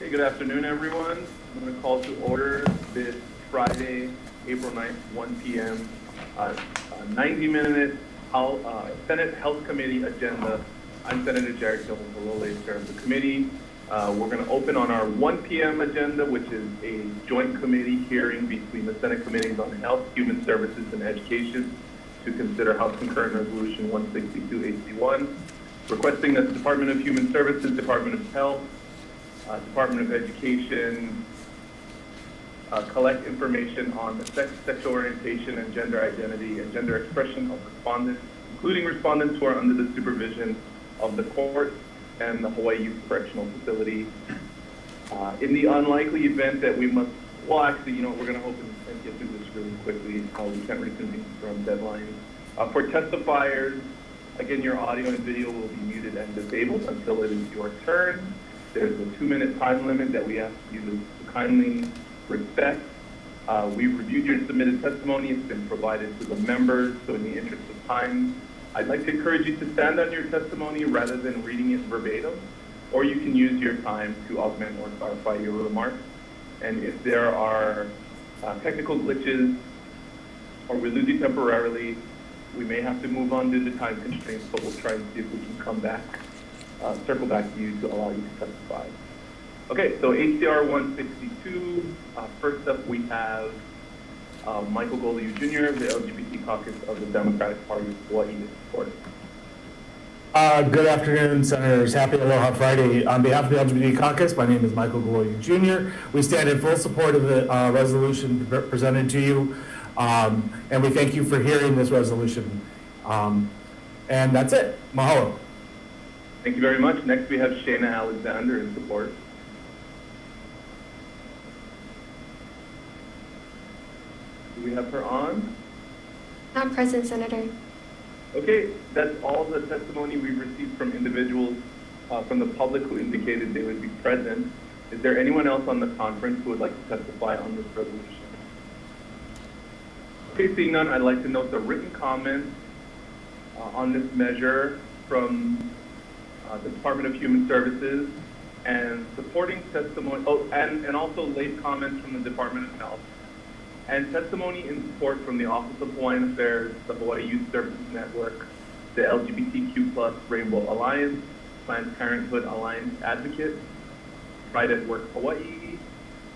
Hey, good afternoon, everyone. I'm going to call to order this Friday, April 9th, 1 p.m. 90-minute Senate Health Committee agenda. I'm Senator Jared Kilholole, Chair of the committee. We're going to open on our 1 p.m. agenda, which is a joint committee hearing between the Senate Committees on Health, Human Services, and Education to consider House Concurrent Resolution 162 HC1, requesting that the Department of Human Services, Department of Health, Department of Education collect information on the sex, sexual orientation, and gender identity and gender expression of respondents, including respondents who are under the supervision of the court and the Hawai'i Youth Correctional Facility. In the unlikely event that we must, well, actually, we're going to hope and get through this really quickly. We can't reconvene from deadlines. For testifiers, again, your audio and video will be muted and disabled until it is your turn. There's a 2-minute time limit that we ask you to kindly respect. We've reviewed your submitted testimony. It's been provided to the members, so in the interest of time, I'd like to encourage you to stand on your testimony rather than reading it verbatim, or you can use your time to augment or clarify your remarks. And if there are technical glitches or we lose you temporarily, we may have to move on due to time constraints, but we'll try and see if we can come back, circle back to you to allow you to testify. Okay, so HCR 162, first up we have Michael Goliu Jr., the LGBT caucus of the Democratic Party of Hawai'i to support. Good afternoon, Senators. Happy Aloha Friday. On behalf of the LGBT caucus, my name is Michael Goliu Jr. We stand in full support of the resolution presented to you, and we thank you for hearing this resolution. And that's it. Mahalo. Thank you very much. Next we have Shayna Alexander in support. Do we have her on? Not present, Senator. Okay, that's all the testimony we've received from individuals from the public who indicated they would be present. Is there anyone else on the conference who would like to testify on this resolution? Okay, seeing none, I'd like to note the written comments on this measure from the Department of Human Services and supporting testimony, and also late comments from the Department of Health, and testimony in support from the Office of Hawaiian Affairs, the Hawaii Youth Services Network, the LGBTQ+ Rainbow Alliance, Planned Parenthood Alliance Advocate, Pride at Work Hawaii,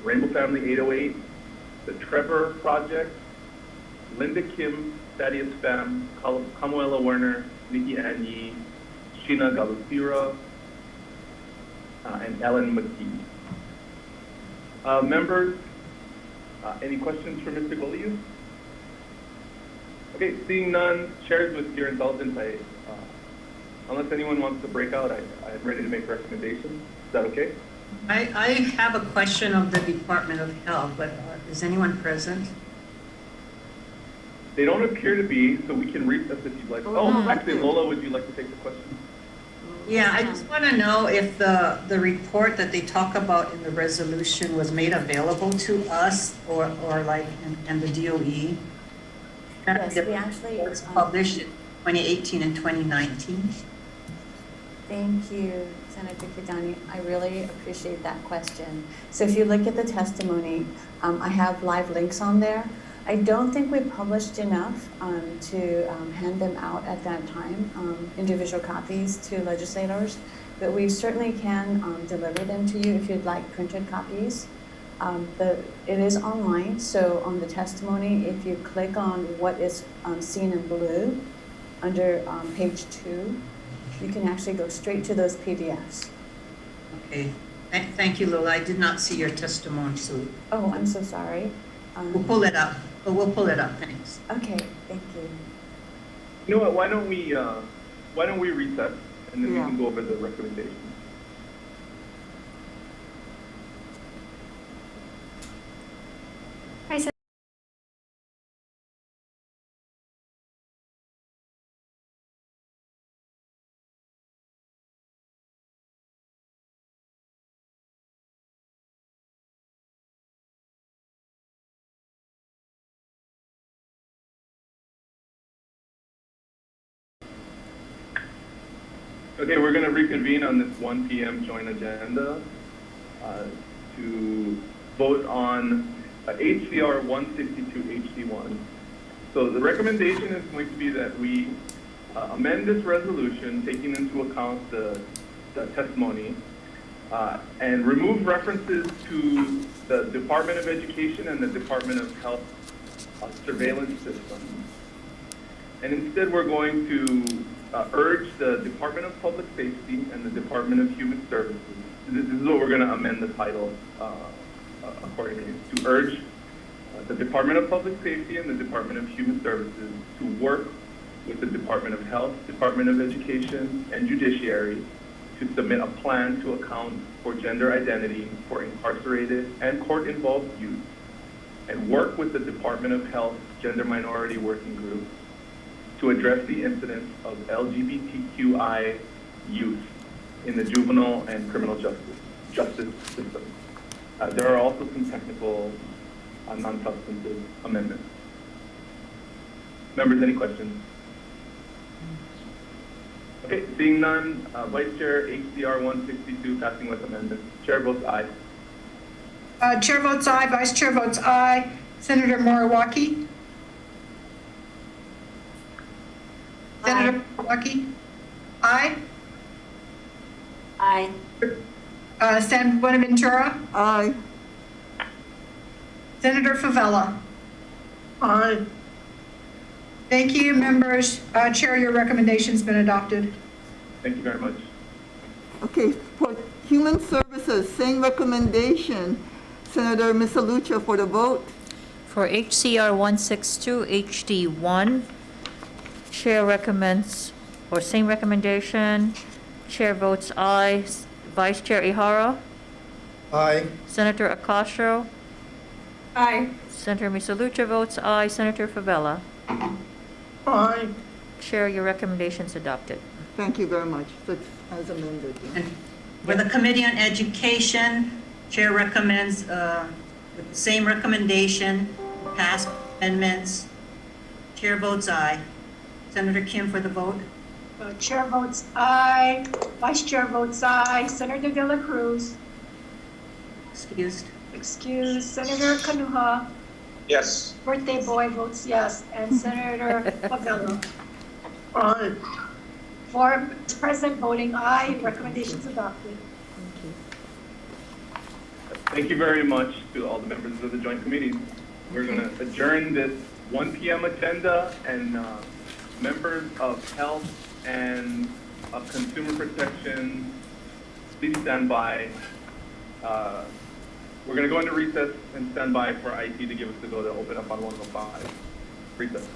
Rainbow Family 808, the Trevor Project, Linda Kim, Thaddeus Pham, Kamuela Werner, Nikki Anyi, Sheena Galusira, and Ellen McKee. Members, any questions for Mr. Goliu? Okay, seeing none, chairs with your indulgence, unless anyone wants to break out, I'm ready to make recommendations. Is that okay? I have a question of the Department of Health, but is anyone present? They don't appear to be, so we can recess if you'd like. Oh, actually, Lola, would you like to take the question? Yeah, I just want to know if the report that they talk about in the resolution was made available to us or like and the DOE. Yes, we actually was published in 2018 and 2019. Thank you, Senator Kidani. I really appreciate that question. So if you look at the testimony, I have live links on there. I don't think we published enough to hand them out at that time, individual copies to legislators, but we certainly can deliver them to you if you'd like printed copies. It is online, so on the testimony, if you click on what is seen in blue under page 2, you can actually go straight to those PDFs. Okay, thank you, Lola. I did not see your testimony, so. Oh, I'm so sorry. We'll pull it up. But we'll pull it up. Thanks. Okay, thank you. You know what? Why don't we recess and then we can go over the recommendations. Hi, Okay, we're going to reconvene on this 1 p.m. joint agenda. to vote on HCR 162 HD1. So the recommendation is going to be that we amend this resolution, taking into account the testimony, and remove references to the Department of Education and the Department of Health surveillance systems. And instead, we're going to urge the Department of Public Safety and the Department of Human Services. This is what we're going to amend the title accordingly, to urge the Department of Public Safety and the Department of Human Services to work with the Department of Health, Department of Education, and Judiciary to submit a plan to account for gender identity for incarcerated and court-involved youth, and work with the Department of Health Gender Minority Working Group to address the incidence of LGBTQI youth in the juvenile and criminal justice system. There are also some technical, non-substantive amendments. Members, any questions? Okay, seeing none, Vice Chair, HCR 162 passing with amendments. Chair votes aye. Chair votes aye, Vice Chair votes aye. Senator Moriwaki? Senator Moriwaki? Aye. Aye. Senator Buenaventura? Aye. Senator Favela? Aye. Thank you, members. Chair, your recommendation's been adopted. Thank you very much. Okay, for Human Services, same recommendation. Senator Misalucha for the vote. For HCR 162 HD1, Chair recommends, or same recommendation, Chair votes aye. Vice Chair Ihara? Aye. Senator Acastro? Aye. Senator Misalucha votes aye. Senator Favela? Aye. Chair, your recommendation is adopted. Thank you very much. That's as amended. And for the Committee on Education, Chair recommends with the same recommendation, pass amendments. Chair votes aye. Senator Kim for the vote. Chair votes aye. Vice Chair votes aye. Senator De La Cruz. Excused. Excuse. Senator Kanuha. Yes. Birthday boy votes yes. And Senator Favela. Aye. For President voting aye. Recommendations adopted. Thank you very much to all the members of the Joint Committees. We're going to adjourn this 1 p.m. agenda, and members of Health and of Consumer Protection, please stand by. We're going to go into recess and stand by for IT to give us the go to open up on 105. Recess.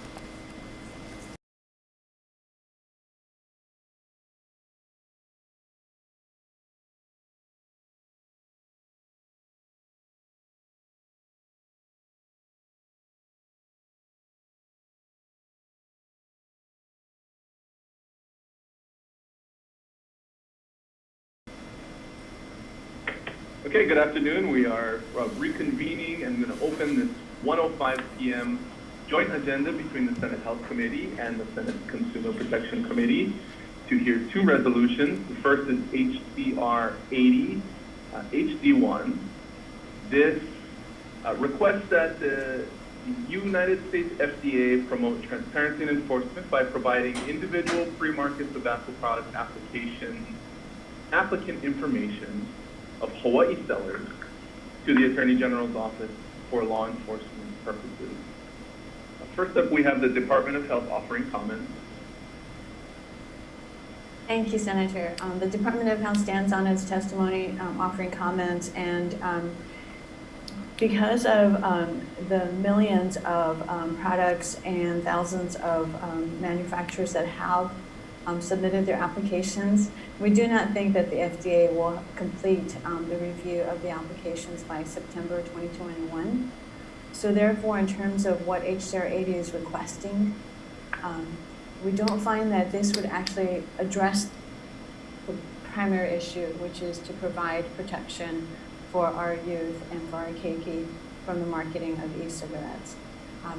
Okay, good afternoon. We are reconvening and going to open this 1:05 p.m. joint agenda between the Senate Health Committee and the Senate Consumer Protection Committee to hear two resolutions. The first is HCR 80 HD1. This requests that the United States FDA promote transparency and enforcement by providing individual pre-market tobacco product applicant information of Hawaii sellers to the Attorney General's office for law enforcement purposes. First up, we have the Department of Health offering comments. Thank you, Senator. The Department of Health stands on its testimony, offering comments, and because of the millions of products and thousands of manufacturers that have submitted their applications, we do not think that the FDA will complete the review of the applications by September 2021. So therefore, in terms of what HCR 80 is requesting, we don't find that this would actually address the primary issue, which is to provide protection for our youth and for our keiki from the marketing of e-cigarettes.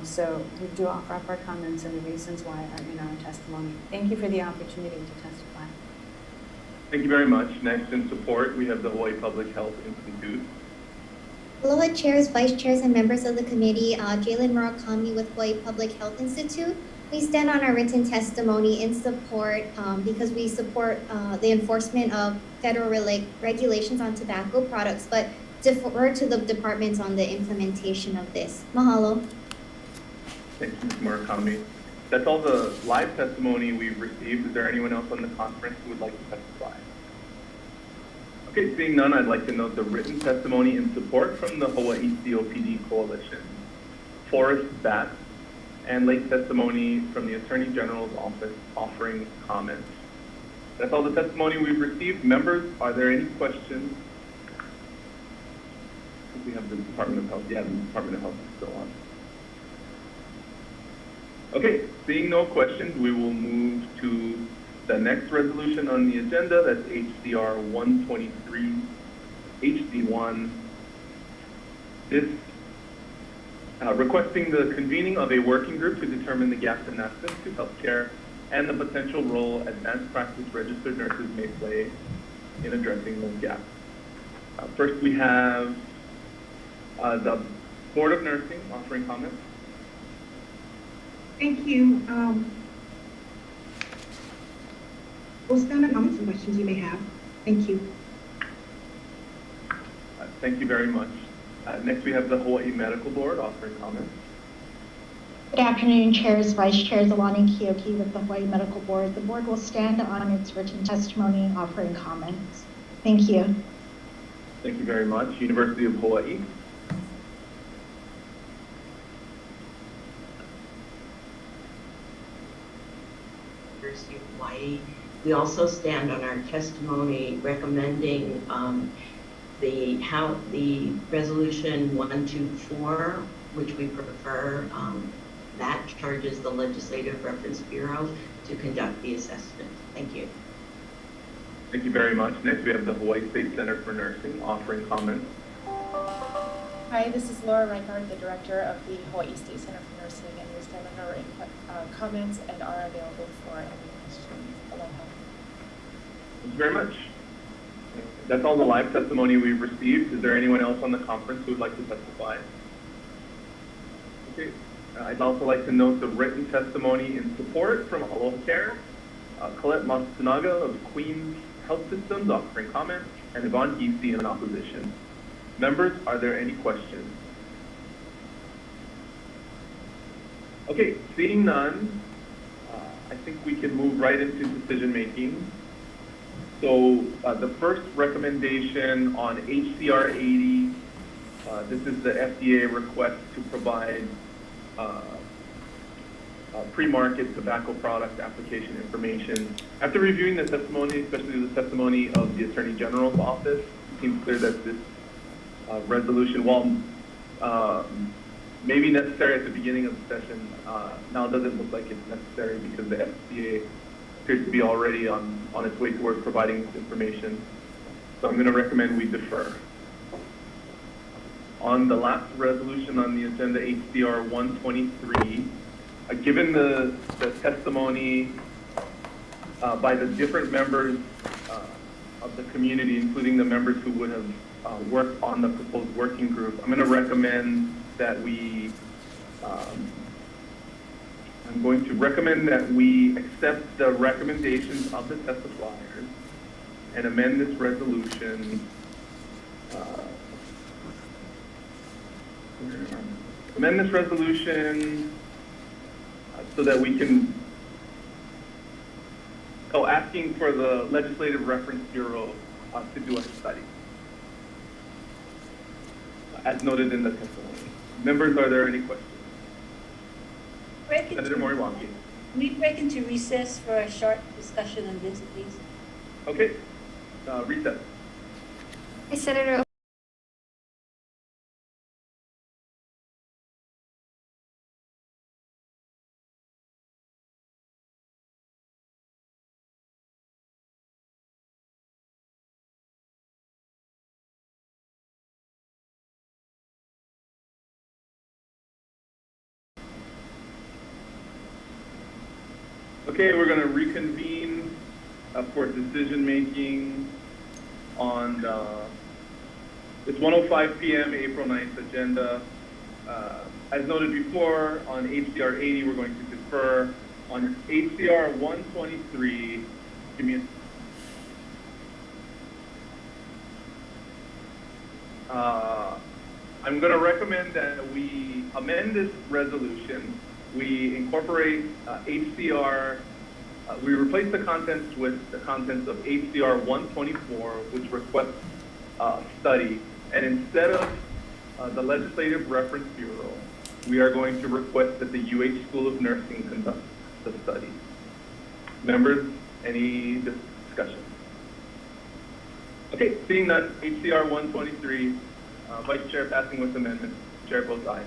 So we do offer up our comments and the reasons why are in our testimony. Thank you for the opportunity to testify. Thank you very much. Next in support, we have the Hawaii Public Health Institute. Aloha chairs, vice chairs, and members of the committee. Jalen Murakami with Hawaii Public Health Institute. We stand on our written testimony in support because we support the enforcement of federal regulations on tobacco products, but defer to the departments on the implementation of this. Mahalo. Thank you, Ms. Murakami. That's all the live testimony we've received. Is there anyone else on the conference who would like to testify? Okay, seeing none, I'd like to note the written testimony in support from the Hawaii COPD Coalition, Forrest Batts, and late testimony from the Attorney General's office offering comments. That's all the testimony we've received. Members, are there any questions? We have the Department of Health. Yeah, the Department of Health is still on. Okay, seeing no questions, we will move to the next resolution on the agenda. That's HCR 123 HD1. This requesting the convening of a working group to determine the gaps in access to healthcare and the potential role advanced practice registered nurses may play in addressing those gaps. First, we have the Board of Nursing offering comments. Thank you. We'll stand on comments and questions you may have. Thank you. Thank you very much. Next, we have the Hawaii Medical Board offering comments. Good afternoon, chairs, vice chairs, Alani Kiyoki with the Hawaii Medical Board. The board will stand on its written testimony offering comments. Thank you. Thank you very much. University of Hawaii. University of Hawaii. We also stand on our testimony recommending the resolution 124, which we prefer, that charges the Legislative Reference Bureau to conduct the assessment. Thank you. Thank you very much. Next, we have the Hawaii State Center for Nursing offering comments. Hi, this is Laura Reinhardt, the director of the Hawaii State Center for Nursing, and we stand on our comments and are available for any questions. Aloha. Thank you very much. That's all the live testimony we've received. Is there anyone else on the conference who would like to testify? Okay. I'd also like to note the written testimony in support from Aloha Care, Colette Matsunaga of Queens Health Systems offering comments, and Yvonne Giese in opposition. Members, are there any questions? Okay, seeing none, I think we can move right into decision making. So the first recommendation on HCR 80, this is the FDA request to provide pre-market tobacco product application information. After reviewing the testimony, especially the testimony of the Attorney General's office, it seems clear that this resolution, while maybe necessary at the beginning of the session, now doesn't look like it's necessary because the FDA appears to be already on its way towards providing this information. So I'm going to recommend we defer. On the last resolution on the agenda, HCR 123, given the testimony by the different members of the community, including the members who would have worked on the proposed working group, I'm going to recommend that I'm going to recommend that we accept the recommendations of the testifiers and amend this resolution. So that we can, asking for the Legislative Reference Bureau to do a study, as noted in the testimony. Members, are there any questions? Senator Moriwaki. Can we break into recess for a short discussion on this, please? Okay, recess. Hi, Senator. Okay, we're going to reconvene for decision-making on this 1:05 p.m. April 9th agenda. As noted before, on HCR 80, we're going to defer. On HCR 123, give me I'm going to recommend that we amend this resolution. We incorporate HCR, we replace the contents with the contents of HCR 124, which requests study. And instead of the Legislative Reference Bureau, we are going to request that the UH School of Nursing conduct the study. Members, any discussion? Okay, seeing none, HCR 123, Vice Chair passing with amendment. Chair votes aye.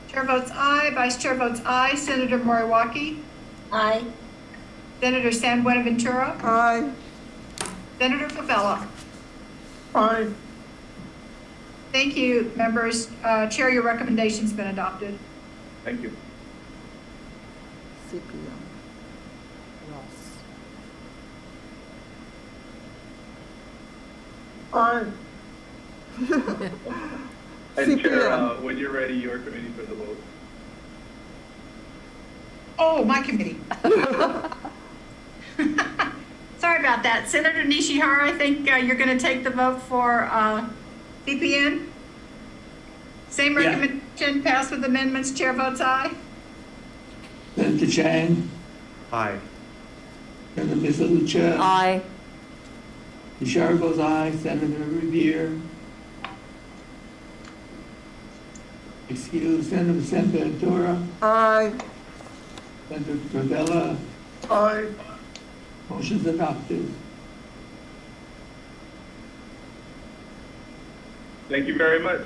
Chair votes aye. Vice Chair votes aye. Senator Moriwaki. Aye. Senator San Buenaventura. Aye. Senator Favela. Aye. Thank you, members. Chair, your recommendation's been adopted. Thank you. CPN. Aye. And Chair, CPN. when you're ready, your committee for the vote. Oh, my committee. Sorry about that. Senator Nishihara, I think you're going to take the vote for CPN. Same recommendation, passed with amendments. Chair votes aye. Senator Chang, Aye. Senator Misalucha. Aye. The chair votes aye. Senator Revere. Excuse, Senator San Ventura. Aye. Senator Favela. Aye. Motion's adopted. Thank you very much.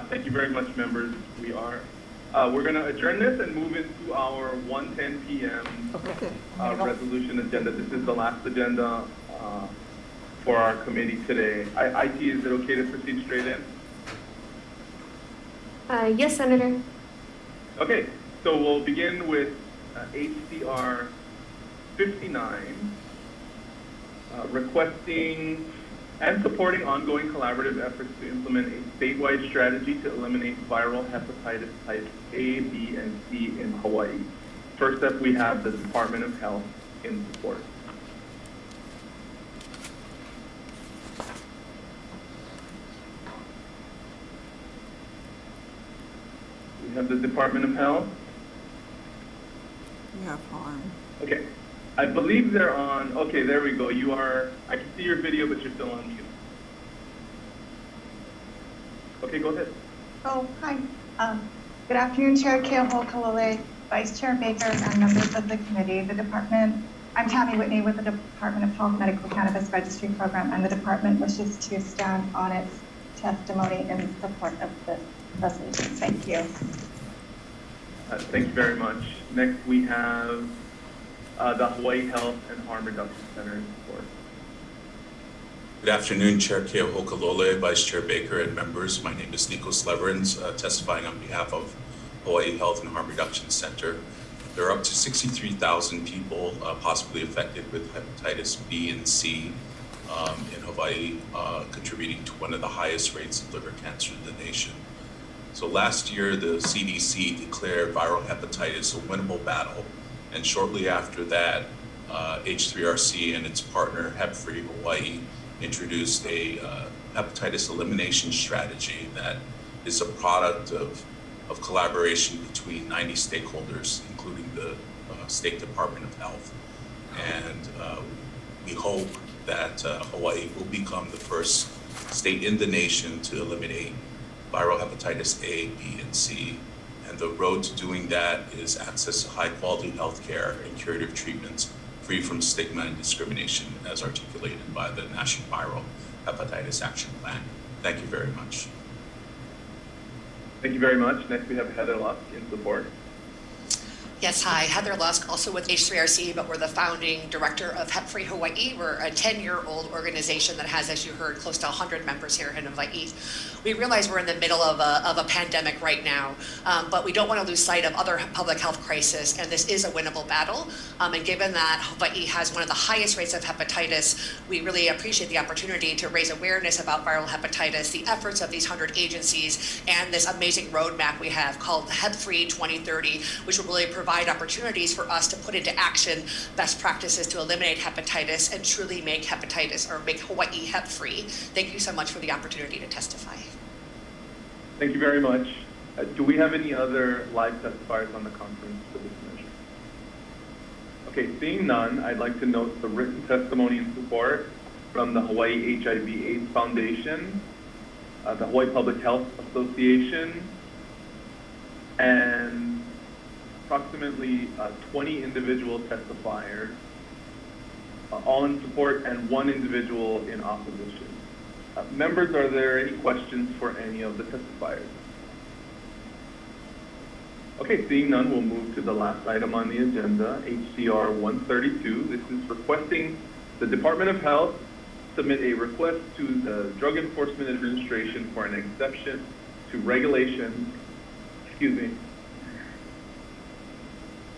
Thank you very much, members. We're going to adjourn this and move into our 1:10 p.m. Okay. Resolution agenda. This is the last agenda for our committee today. IT, is it okay to proceed straight in? Yes, Senator. Okay, so we'll begin with HCR 59, requesting and supporting ongoing collaborative efforts to implement a statewide strategy to eliminate viral hepatitis types A, B, and C in Hawaii. First up, we have the Department of Health in support. We have the Department of Health. Yeah, fine. Okay, I believe they're on, okay, there we go. I can see your video, but you're still on mute. Okay, go ahead. Oh, hi. Good afternoon, Chair Keohokalole, Vice Chair Baker, and members of the committee. I'm Tammy Whitney with the Department of Health Medical Cannabis Registry Program, and the department wishes to stand on its testimony in support of this resolution. Thank you. Thank you very much. Next, we have the Hawaii Health and Harm Reduction Center in support. Good afternoon, Chair Keohokalole, Vice Chair Baker, and members. My name is Nikos Leverins, testifying on behalf of Hawaii Health and Harm Reduction Center. There are up to 63,000 people possibly affected with hepatitis B and C in Hawaii, contributing to one of the highest rates of liver cancer in the nation. So last year, the CDC declared viral hepatitis a winnable battle, and shortly after that, H3RC and its partner, HepFree Hawaii, introduced a hepatitis elimination strategy that is a product of collaboration between 90 stakeholders, including the State Department of Health. And we hope that Hawaii will become the first state in the nation to eliminate viral hepatitis A, B, and C. And the road to doing that is access to high quality health care and curative treatments free from stigma and discrimination as articulated by the National Viral Hepatitis Action Plan. Thank you very much. Thank you very much. Next, we have Heather Luck in support. Yes, hi, Heather Lusk, also with H3RC, but we're the founding director of Hep Free Hawaii. We're a 10-year-old organization that has, as you heard, close to 100 members here in Hawaii. We realize we're in the middle of a pandemic right now, but we don't want to lose sight of other public health crises, and this is a winnable battle. And given that Hawaii has one of the highest rates of hepatitis, we really appreciate the opportunity to raise awareness about viral hepatitis, the efforts of these 100 agencies, and this amazing roadmap we have called Hep Free 2030, which will really provide opportunities for us to put into action best practices to eliminate hepatitis and truly make hepatitis or make Hawaii hep free. Thank you so much for the opportunity to testify. Thank you very much. Do we have any other live testifiers on the conference for this measure? Okay, seeing none, I'd like to note the written testimony and support from the Hawaii HIV/AIDS Foundation, the Hawaii Public Health Association, and approximately 20 individual testifiers, all in support and one individual in opposition. Members, are there any questions for any of the testifiers? Okay, seeing none, we'll move to the last item on the agenda, HCR 132. This is requesting the Department of Health submit a request to the Drug Enforcement Administration for an exception to regulations,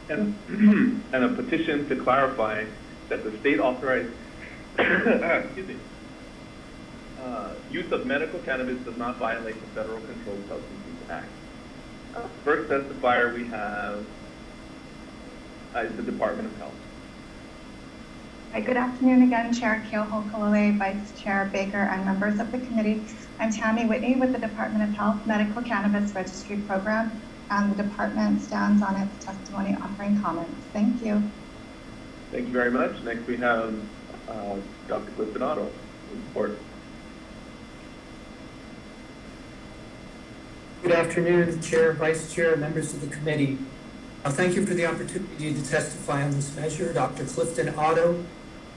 and a petition to clarify that the state authorized use of medical cannabis does not violate the Federal Controlled Substances Act. First testifier we have is the Department of Health. Hi, good afternoon again, Chair Keohokalole, Vice Chair Baker, and members of the committee. I'm Tammy Whitney with the Department of Health Medical Cannabis Registry Program, and the department stands on its testimony offering comments. Thank you. Thank you very much. Next we have Dr. Clifton Otto. Report. Good afternoon, Chair, Vice Chair, members of the committee. Thank you for the opportunity to testify on this measure. Dr. Clifton Otto.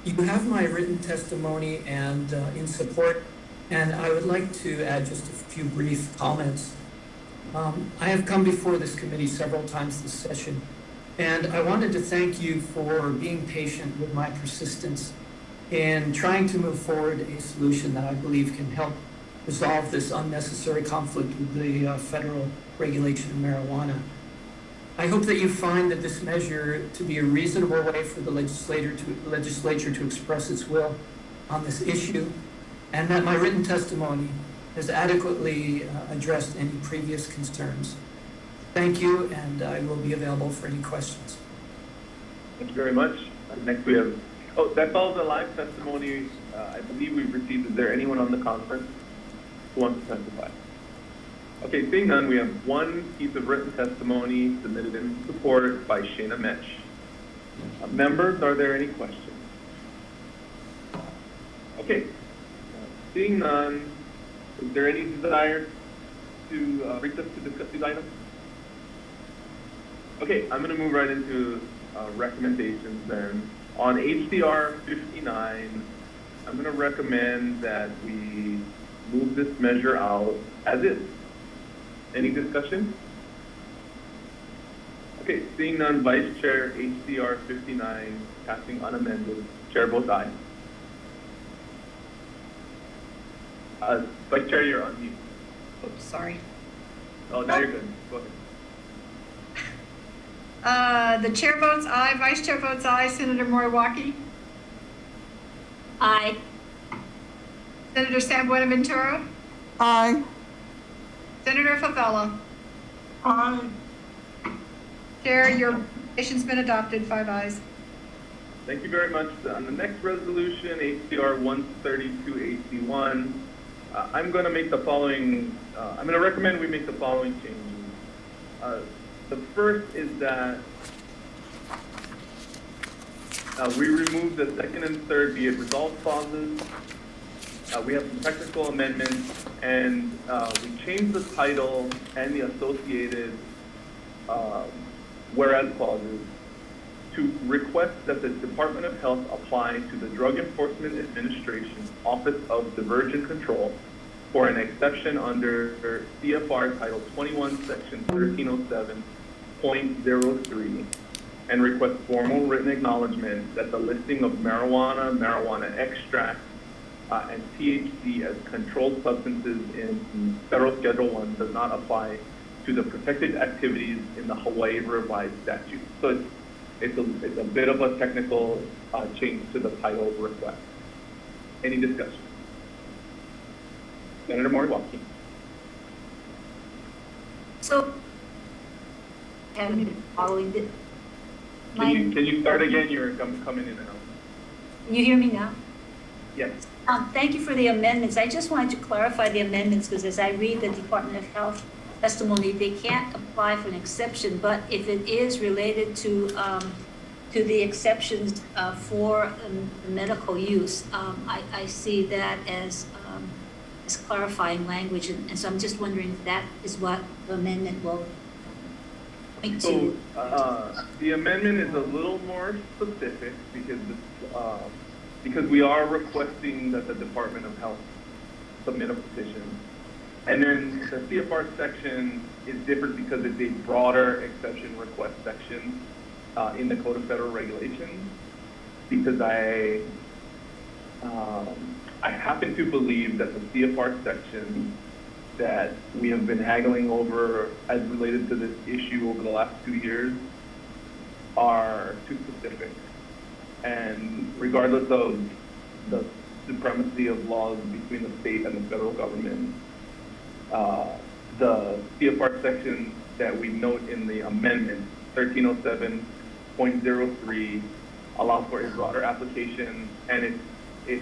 You have my written testimony and in support, and I would like to add just a few brief comments. I have come before this committee several times this session, and I wanted to thank you for being patient with my persistence in trying to move forward a solution that I believe can help resolve this unnecessary conflict with the federal regulation of marijuana. I hope that you find that this measure to be a reasonable way for the legislature to express its will on this issue, and that my written testimony has adequately addressed any previous concerns. Thank you, and I will be available for any questions. Thank you very much. Next we have, that's all the live testimony I believe we've received. Is there anyone on the conference who wants to testify? Okay, seeing none, we have one piece of written testimony submitted in support by Shana Metch. Members, are there any questions? Okay, seeing none, is there any desire to reach us to discuss these items? Okay, I'm going to move right into recommendations then. On HCR 59, I'm going to recommend that we move this measure out as is. Any discussion? Okay, seeing none, Vice Chair, HCR 59, passing unamended. Chair votes aye. Vice Chair, you're on mute. Oops, sorry. Oh, now you're good. Go ahead. The chair votes aye, vice chair votes aye. Senator Moriwaki? Aye. Senator San Buenaventura? Aye. Senator Favela? Aye. Chair, your recommendation's been adopted, 5 ayes. Thank you very much. On the next resolution, HCR 132 AC1, I'm going to make the following, I'm going to recommend we make the following changes. The first is that we remove the second and third be it resolved clauses. We have some technical amendments, and we change the title and the associated whereas clauses to request that the Department of Health apply to the Drug Enforcement Administration's Office of Diversion Control for an exception under CFR Title 21, Section 1307.0 HTH-CPN.03 and request formal written acknowledgement that the listing of marijuana, marijuana extract, and THC as controlled substances in Federal Schedule I does not apply to the protected activities in the Hawaii revised statute. So it's a bit of a technical change to the title request. Any discussion? Senator Moriwaki. So, haven't been following it. Can you start again? You're coming in and out. Can you hear me now? Yes. Thank you for the amendments. I just wanted to clarify the amendments because as I read the Department of Health testimony, they can't apply for an exception, but if it is related to the exceptions for medical use, I see that as clarifying language, and so I'm just wondering if that is what the amendment will point to. So the amendment is a little more specific because we are requesting that the Department of Health submit a petition. And then the CFR section is different because it's a broader exception request section in the Code of Federal Regulations. Because I happen to believe that the CFR section that we have been haggling over as related to this issue over the last 2 years are too specific. And regardless of the supremacy of laws between the state and the federal government, the CFR section that we note in the amendment, 1307.03, allows for a broader application, and it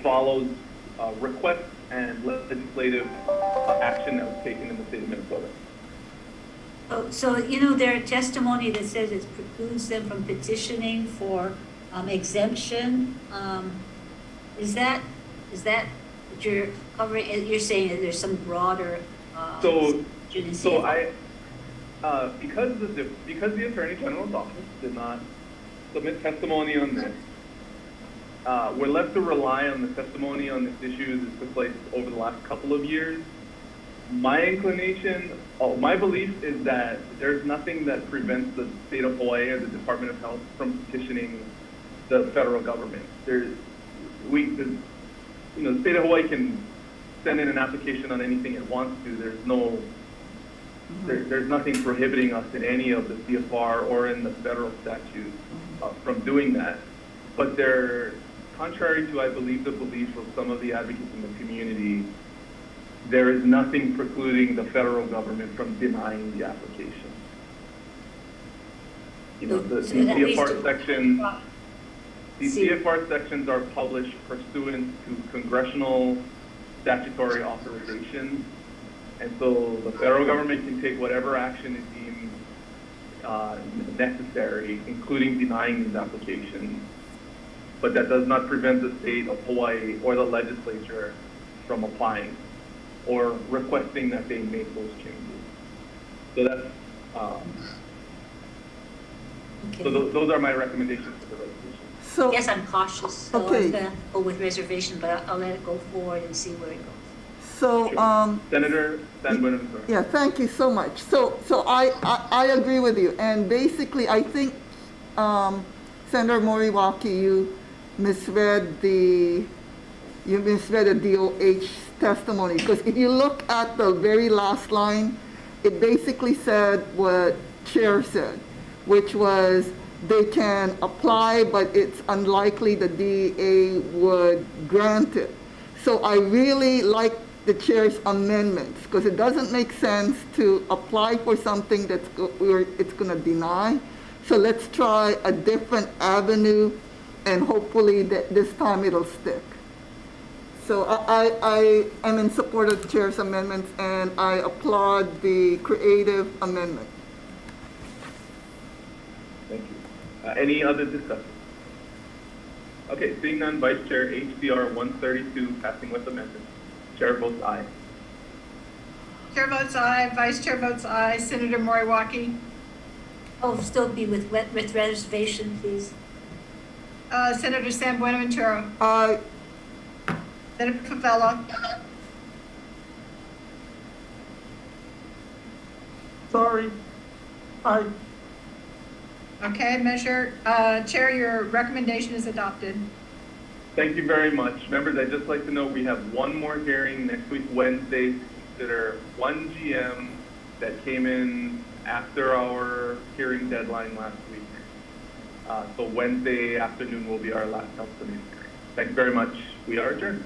follows requests and legislative action that was taken in the state of Minnesota. So, you know, their testimony that says it precludes them from petitioning for exemption. Is that what you're covering? You're saying that there's some broader. Because the Attorney General's office did not submit testimony on this, we're left to rely on the testimony on this issue that took place over the last couple of years. My belief is that there's nothing that prevents the state of Hawaii or the Department of Health from petitioning the federal government. The state of Hawaii can send in an application on anything it wants to. There's nothing prohibiting us in any of the CFR or in the federal statute from doing that. But they're contrary to, I believe, the belief of some of the advocates in the community. There is nothing precluding the federal government from denying the application. The CFR section. These CFR sections are published pursuant to congressional statutory authorization, and so the federal government can take whatever action it deems necessary, including denying these applications. But that does not prevent the state of Hawaii or the legislature from applying or requesting that they make those changes. So that's so those are my recommendations for the resolution. So yes, I'm cautious, so I'm gonna go with reservation, but I'll let it go forward and see where it goes. So, Senator San Buenaventura. Yeah, thank you so much. So I agree with you, and basically I think Senator Moriwaki, you misread the DOH testimony, because if you look at the very last line, it basically said what Chair said, which was they can apply, but it's unlikely the DEA would grant it. So I really like the Chair's amendments, because it doesn't make sense to apply for something it's going to deny. So let's try a different avenue, and hopefully that this time it'll stick. So I am in support of the Chair's amendments, and I applaud the creative amendment. Thank you. Any other discussion? Okay, seeing none, Vice Chair, HCR 132, passing with amendment. Chair votes aye. Chair votes aye, Vice Chair votes aye. Senator Moriwaki. Oh, still be with reservation, please. Senator San Buenaventura. Aye. Senator Favela. Sorry. Aye. Okay, Chair, your recommendation is adopted. Thank you very much. Members, I'd just like to know we have one more hearing next week, Wednesday, to consider one GM that came in after our hearing deadline last week. So Wednesday afternoon will be our last health committee hearing. Thank you very much. We are adjourned.